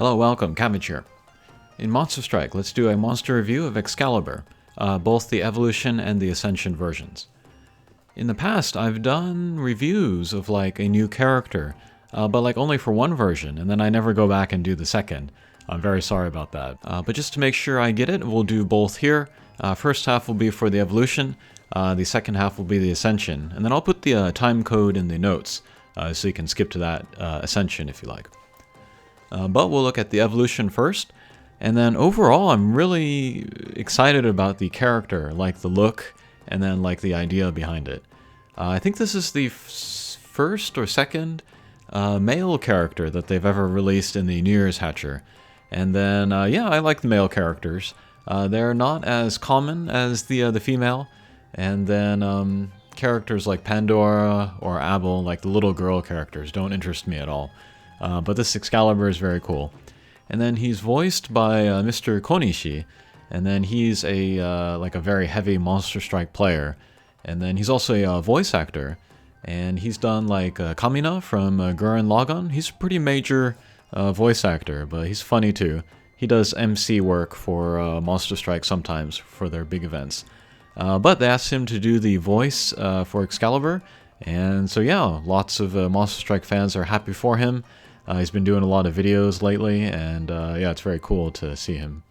Hello, welcome, Cabbage here. In Monster Strike, let's do a monster review of Excalibur, both the Evolution and the Ascension versions. In the past, I've done reviews of like a new character, but like only for one version, and then I never go back and do the second. I'm very sorry about that. But just to make sure I get it, we'll do both here. First half will be for the Evolution, the second half will be the Ascension, and then I'll put the time code in the notes, so you can skip to that Ascension if you like. But we'll look at the Evolution first, and then overall I'm really excited about the character, like the look, and then like the idea behind it. I think this is the first or second male character that they've ever released in the New Year's Hatcher. And then, yeah, I like the male characters. They're not as common as the female. And then characters like Pandora or Abel, like the little girl characters, don't interest me at all. But this Excalibur is very cool. And then he's voiced by Mr. Konishi, and then he's a like a very heavy Monster Strike player. And then he's also a voice actor, and he's done like Kamina from Gurren Lagann. He's a pretty major voice actor, but he's funny too. He does MC work for Monster Strike sometimes for their big events. But they asked him to do the voice for Excalibur, and so yeah, lots of Monster Strike fans are happy for him. He's been doing a lot of videos lately, and yeah, it's very cool to see him.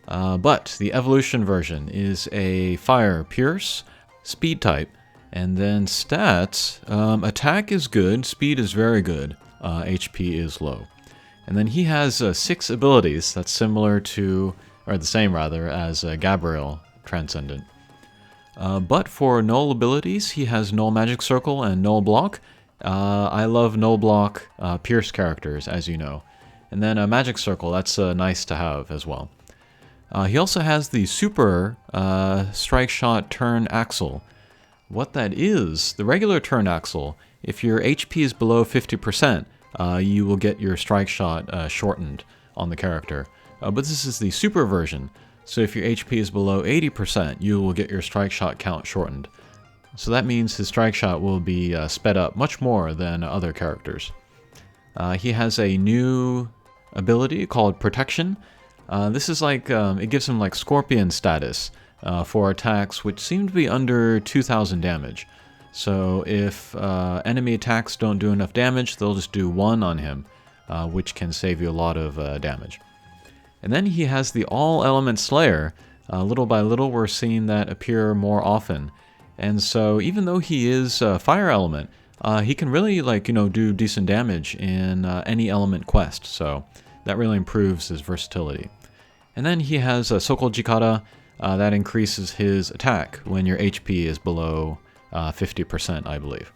But the Evolution version is a Fire Pierce, Speed type, and then stats, attack is good, speed is very good, HP is low. And then he has 6 abilities that's similar to, or the same rather, as Gabriel Transcendent. But for null abilities, he has Null Magic Circle and Null Block. I love Null Block Pierce characters, as you know. And then a Magic Circle, that's nice to have as well. He also has the Super Strike Shot Turn Axle. What that is, the regular Turn Axle, if your HP is below 50%, you will get your Strike Shot shortened on the character. But this is the Super version, so if your HP is below 80%, you will get your Strike Shot count shortened. So that means his Strike Shot will be sped up much more than other characters. He has a new ability called Protection. This is like, it gives him like Scorpion status for attacks which seem to be under 2,000 damage. So if enemy attacks don't do enough damage, they'll just do 1 on him, which can save you a lot of damage. And then he has the All Element Slayer. Little by little we're seeing that appear more often. And so even though he is fire element, he can really do decent damage in any element quest. So that really improves his versatility. And then he has Sokol Jikata that increases his attack when your HP is below 50%, I believe.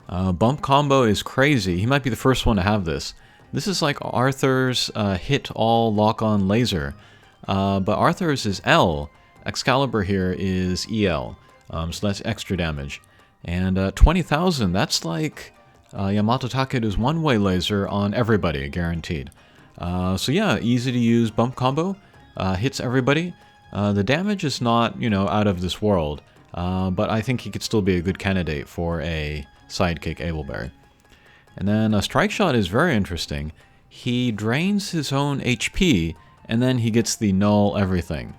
Bump combo is crazy. He might be the first one to have this. This is like Arthur's hit all lock-on laser. But Arthur's is L. Excalibur here is EL. So that's extra damage. And 20,000, that's like Yamato Takeru's one-way laser on everybody, guaranteed. So yeah, easy to use bump combo, hits everybody. The damage is not, out of this world, but I think he could still be a good candidate for a sidekick Abelberry. And then a Strike Shot is very interesting. He drains his own HP, and then he gets the null everything.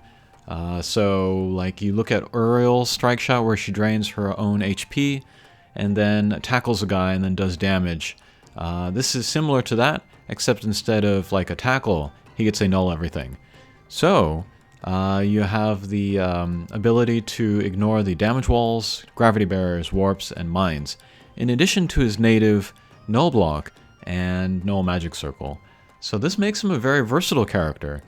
So, like, you look at Uriel's Strike Shot where she drains her own HP and then tackles a guy and then does damage. This is similar to that, except instead of, like, a tackle, he gets a null everything. So, you have the ability to ignore the damage walls, gravity barriers, warps, and mines, in addition to his native Null Block and Null Magic Circle. So this makes him a very versatile character.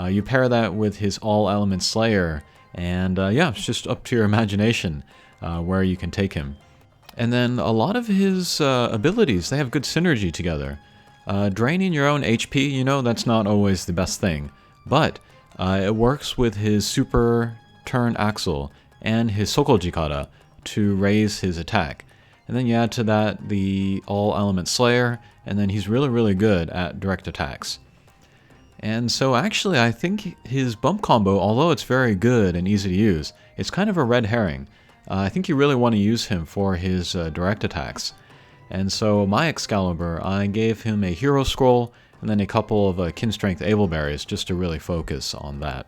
You pair that with his All-Element Slayer, and yeah, it's just up to your imagination where you can take him. And then a lot of his abilities, they have good synergy together. Draining your own HP, that's not always the best thing, but it works with his Super Turn Axle and his Sokol Jikata to raise his attack. And then you add to that the All-Element Slayer, and then he's really, really good at direct attacks. And so actually I think his bump combo, although it's very good and easy to use, it's kind of a red herring. I think you really want to use him for his direct attacks. And so my Excalibur, I gave him a Hero Scroll, and then a couple of kin strength able berries just to really focus on that.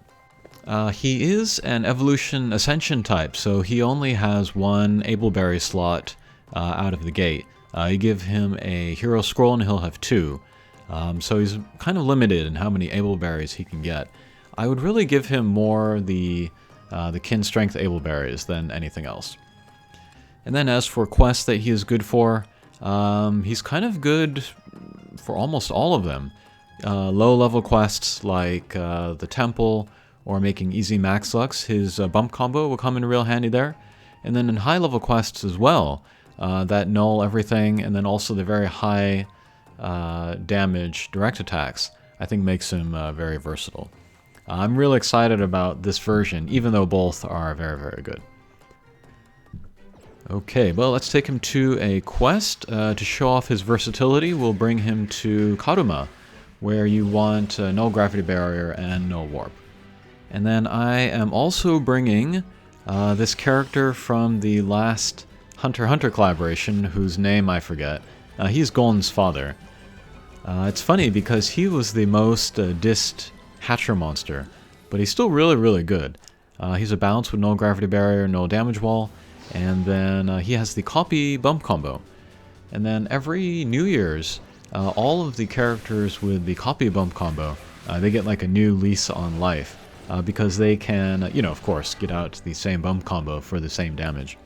He is an evolution ascension type, so he only has one able berry slot out of the gate. You give him a hero scroll and he'll have 2. So he's kind of limited in how many able berries he can get. I would really give him more the kin strength able berries than anything else. And then as for quests that he is good for, he's kind of good for almost all of them. Low level quests like the temple or making easy max lux, his bump combo will come in real handy there. And then in high level quests as well, that null everything and then also the very high damage direct attacks, I think makes him very versatile. I'm really excited about this version, even though both are very, very good. Okay, well, let's take him to a quest. To show off his versatility, we'll bring him to Karuma, where you want no gravity barrier and no warp. And then I am also bringing this character from the last Hunter x Hunter collaboration, whose name I forget. He's Gon's father. It's funny because he was the most dissed Hatcher monster, but he's still really, really good. He's a bounce with no gravity barrier, no damage wall, and then he has the copy bump combo. And then every New Year's, all of the characters with the copy bump combo, they get like a new lease on life, because they can, you know, of course, get out the same bump combo for the same damage.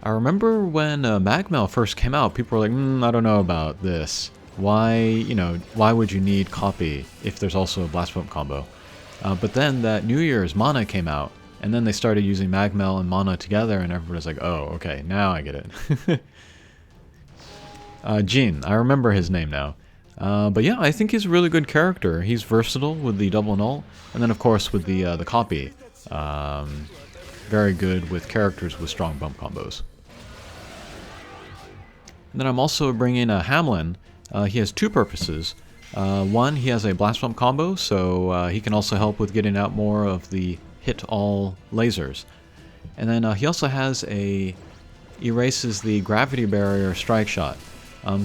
I remember when Magmel first came out, people were like, I don't know about this. Why would you need copy if there's also a blast bump combo? But then that New Year's Mana came out, and then they started using Magmel and Mana together, and everybody's like, oh, okay, now I get it. Jin, I remember his name now. But yeah, I think he's a really good character. He's versatile with the double null, and then of course with the copy. Very good with characters with strong bump combos. And then I'm also bringing Hamlin. He has 2 purposes. One, he has a blast bump combo, so he can also help with getting out more of the hit all lasers. And then he also has erases the gravity barrier strike shot.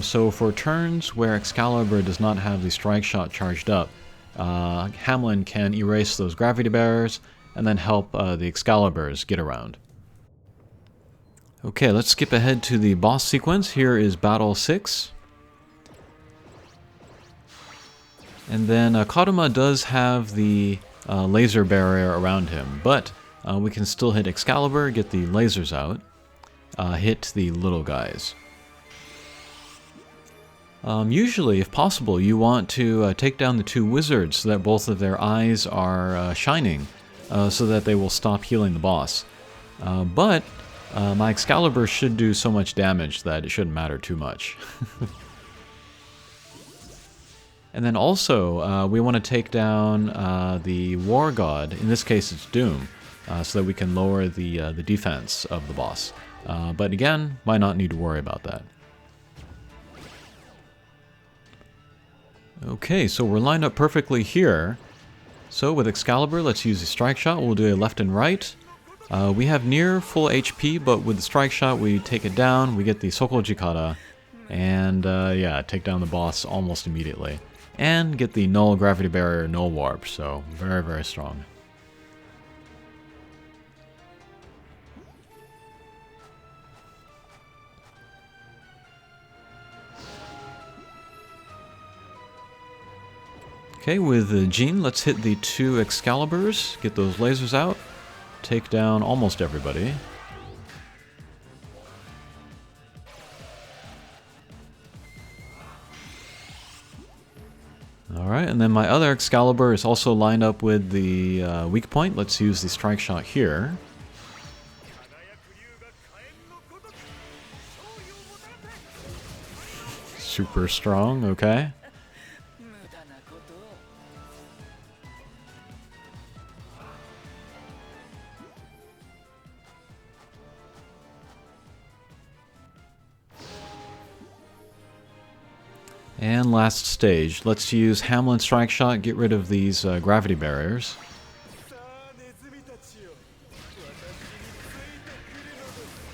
So for turns where Excalibur does not have the strike shot charged up, Hamlin can erase those gravity barriers and then help the Excaliburs get around. Okay, let's skip ahead to the boss sequence. Here is Battle 6. And then Karuma does have the laser barrier around him, but we can still hit Excalibur, get the lasers out, hit the little guys. Usually, if possible, you want to take down the 2 wizards so that both of their eyes are shining, so that they will stop healing the boss. But my Excalibur should do so much damage that it shouldn't matter too much. And then also, we want to take down the War God, in this case it's Doom, so that we can lower the defense of the boss. But again, might not need to worry about that. Okay, so we're lined up perfectly here. So with Excalibur, let's use the strike shot. We'll do a left and right. We have near full HP, but with the strike shot, we take it down. We get the Soko Jikata, and yeah, take down the boss almost immediately. And get the null gravity barrier, null warp, so very, very strong. Okay, with Jean, let's hit the 2 Excaliburs, get those lasers out, take down almost everybody. Alright, and then my other Excalibur is also lined up with the weak point. Let's use the strike shot here. Super strong, okay. And last stage, let's use Hamlin Strike Shot, get rid of these gravity barriers.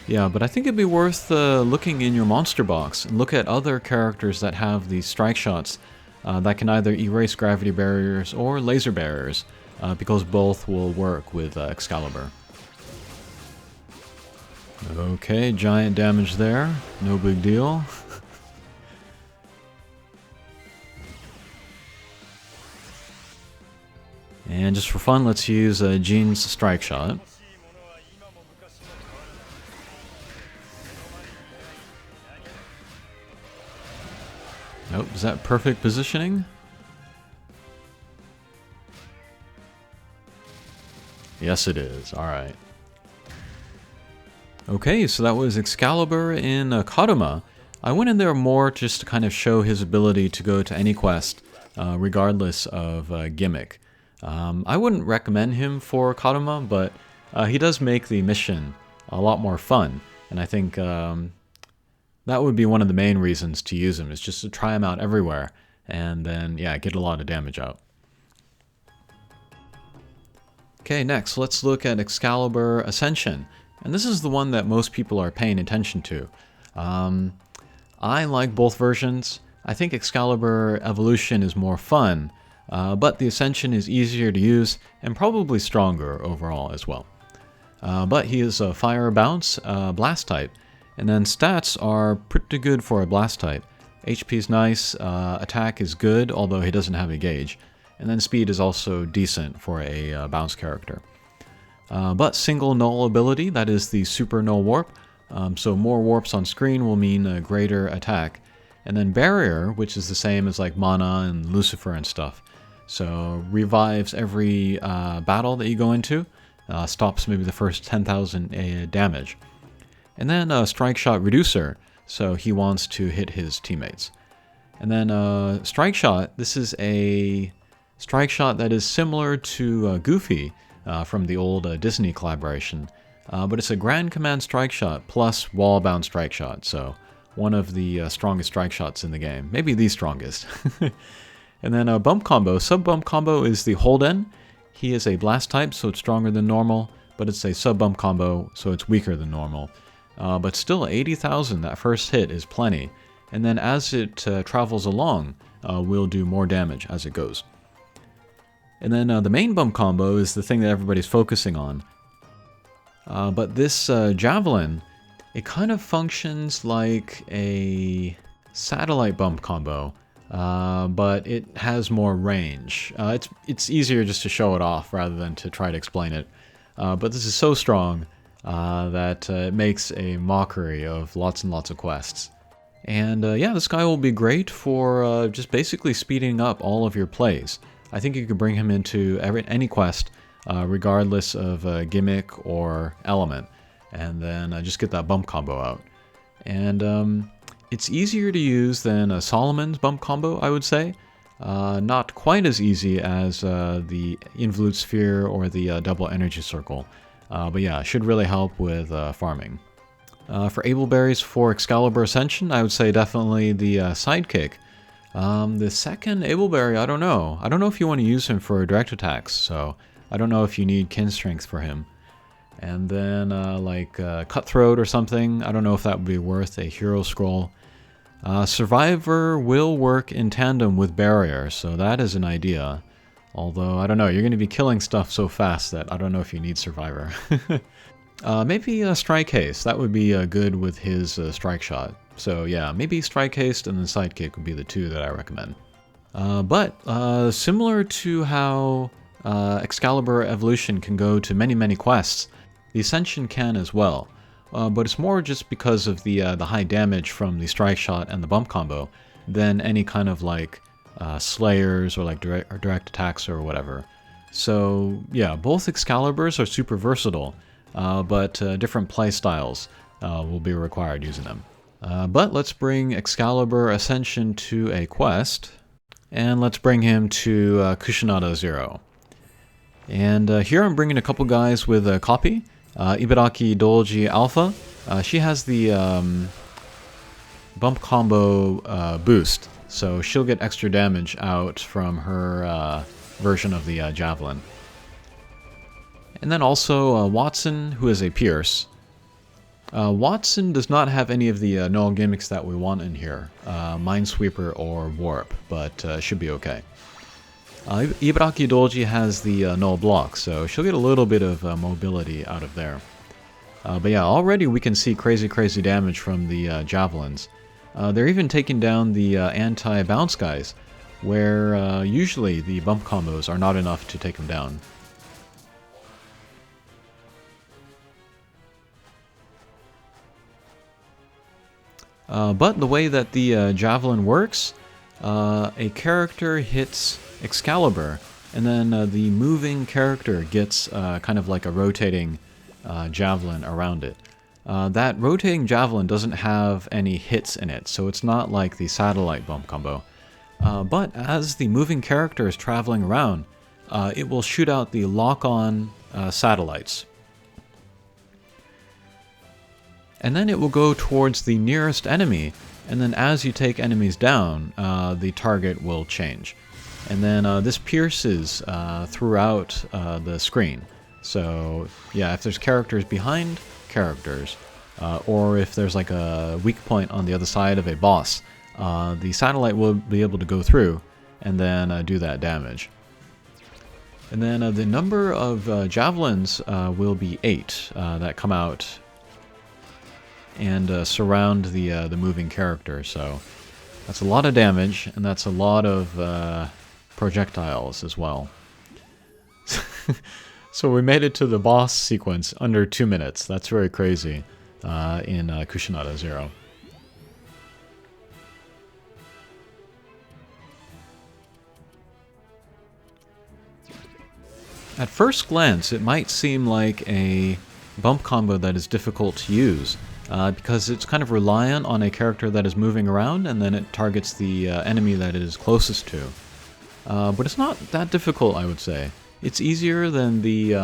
Yeah, but I think it'd be worth looking in your monster box and look at other characters that have these strike shots that can either erase gravity barriers or laser barriers, because both will work with Excalibur. Okay, giant damage there. No big deal. And just for fun, let's use Jean's strike shot. Nope, is that perfect positioning? Yes, it is. Alright. Okay, so that was Excalibur in Kaduma. I went in there more just to kind of show his ability to go to any quest, regardless of gimmick. I wouldn't recommend him for Kaduma, but he does make the mission a lot more fun, and I think that would be one of the main reasons to use him, is just to try him out everywhere, and then, yeah, get a lot of damage out. Okay, next, let's look at Excalibur Ascension. And this is the one that most people are paying attention to. I like both versions. I think Excalibur Evolution is more fun, but the Ascension is easier to use and probably stronger overall as well. But he is a Fire Bounce, Blast type, and then stats are pretty good for a Blast type. HP is nice, attack is good, although he doesn't have a gauge, and then speed is also decent for a Bounce character. But single null ability, that is the super null warp, so more warps on screen will mean a greater attack. And then barrier, which is the same as like mana and Lucifer and stuff, so revives every battle that you go into, stops maybe the first 10,000 damage. And then strike shot reducer, so he wants to hit his teammates. And then strike shot, this is a strike shot that is similar to Goofy, from the old Disney collaboration, but it's a Grand Command strike shot plus wall-bound strike shot, so one of the strongest strike shots in the game, maybe the strongest. And then a bump combo. Sub-bump combo is the Holden. He is a blast type, so it's stronger than normal, but it's a sub-bump combo, so it's weaker than normal. But still, 80,000, that first hit is plenty, and then as it travels along, will do more damage as it goes. And then the main bump combo is the thing that everybody's focusing on. But this javelin, it kind of functions like a satellite bump combo, but it has more range. It's easier just to show it off rather than to try to explain it. But this is so strong that it makes a mockery of lots and lots of quests. And yeah, this guy will be great for just basically speeding up all of your plays. I think you could bring him into any quest, regardless of gimmick or element, and then just get that bump combo out. And it's easier to use than Solomon's bump combo, I would say. Not quite as easy as the Involute Sphere or the Double Energy Circle, but yeah, should really help with farming. For Able Berries for Excalibur Ascension, I would say definitely the Sidekick. The second Ableberry, I don't know. I don't know if you want to use him for direct attacks, so I don't know if you need kin strength for him. And then like Cutthroat or something, I don't know if that would be worth a hero scroll. Survivor will work in tandem with Barrier, so that is an idea. Although, I don't know, you're going to be killing stuff so fast that I don't know if you need Survivor. Maybe Strike Haste, that would be good with his strike shot. So yeah, maybe Strike Haste and then Sidekick would be the two that I recommend. But similar to how Excalibur Evolution can go to many quests, the Ascension can as well. But it's more just because of the high damage from the strike shot and the bump combo than any kind of like slayers or like direct attacks or whatever. So yeah, both Excaliburs are super versatile, but different play styles will be required using them. But let's bring Excalibur Ascension to a quest, and let's bring him to Kusanada 0. And here I'm bringing a couple guys with a copy. Ibaraki Dolji Alpha. She has the bump combo boost, so she'll get extra damage out from her version of the Javelin. And then also Watson, who is a Pierce. Watson does not have any of the null gimmicks that we want in here, Minesweeper or Warp, but should be okay. Ibaraki Dolji has the null block, so she'll get a little bit of mobility out of there. But yeah, already we can see crazy damage from the javelins. They're even taking down the anti-bounce guys, where usually the bump combos are not enough to take them down. But the way that the javelin works, a character hits Excalibur, and then the moving character gets kind of like a rotating javelin around it. That rotating javelin doesn't have any hits in it, so it's not like the satellite bump combo. But as the moving character is traveling around, it will shoot out the lock-on satellites. And then it will go towards the nearest enemy, and then as you take enemies down, the target will change. And then this pierces throughout the screen. So yeah, if there's characters behind characters, or if there's like a weak point on the other side of a boss, the satellite will be able to go through and then do that damage. And then the number of javelins will be 8 that come out and surround the moving character. So that's a lot of damage, and that's a lot of projectiles as well. So we made it to the boss sequence under 2 minutes. That's very crazy in Kushinada 0. At first glance, it might seem like a bump combo that is difficult to use, because it's kind of reliant on a character that is moving around, and then it targets the enemy that it is closest to. But it's not that difficult, I would say. It's easier than the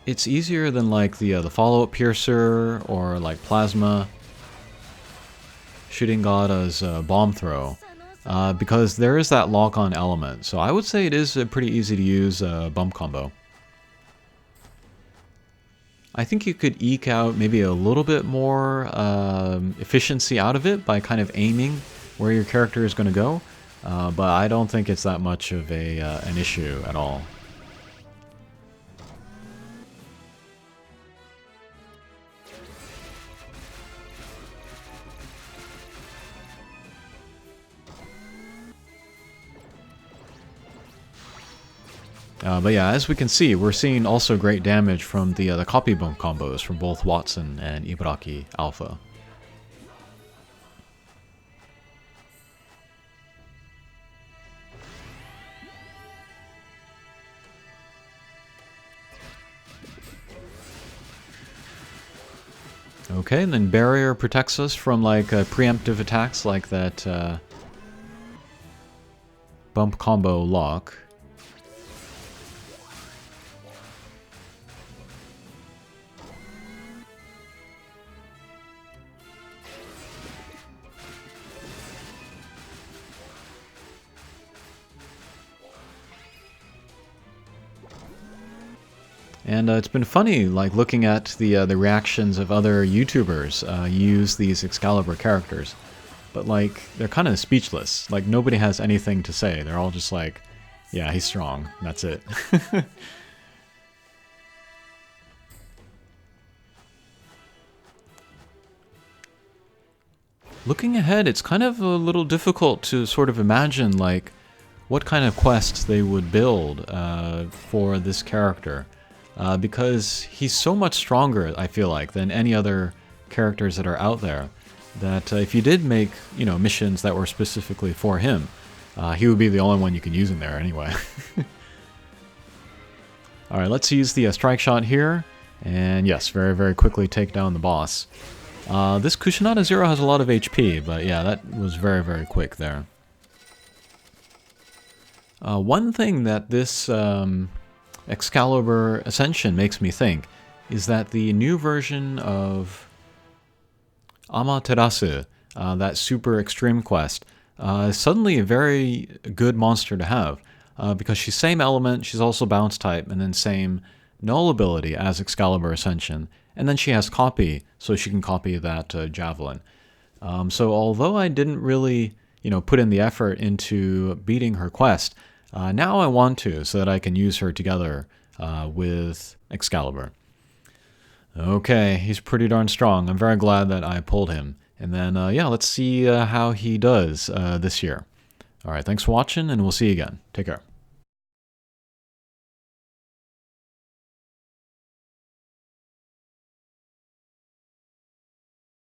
like the follow-up piercer or like plasma shooting Gada's bomb throw, because there is that lock-on element. So I would say it is a pretty easy to use bump combo. I think you could eke out maybe a little bit more efficiency out of it by kind of aiming where your character is going to go, but I don't think it's that much of an issue at all. But yeah, as we can see, we're seeing also great damage from the copy bump combos from both Watson and Ibaraki Alpha. Okay, and then Barrier protects us from like preemptive attacks like that bump combo lock. And it's been funny, like looking at the reactions of other YouTubers use these Excalibur characters, but like they're kind of speechless. Like nobody has anything to say. They're all just like, "Yeah, he's strong. That's it." Looking ahead, it's kind of a little difficult to sort of imagine like what kind of quests they would build for this character. Because he's so much stronger, I feel like, than any other characters that are out there, that if you did make, you know, missions that were specifically for him, he would be the only one you could use in there anyway. Alright, let's use the strike shot here, and yes, very quickly take down the boss. This Kushinada 0 has a lot of HP, but yeah, that was very quick there. One thing that this Excalibur Ascension makes me think is that the new version of Amaterasu, that super extreme quest, is suddenly a very good monster to have, because she's same element, she's also bounce type, and then same null ability as Excalibur Ascension, and then she has copy, so she can copy that javelin. So although I didn't really, put in the effort into beating her quest, now I want to, so that I can use her together with Excalibur. Okay, he's pretty darn strong. I'm very glad that I pulled him. And then, let's see how he does this year. All right, thanks for watching, and we'll see you again. Take care.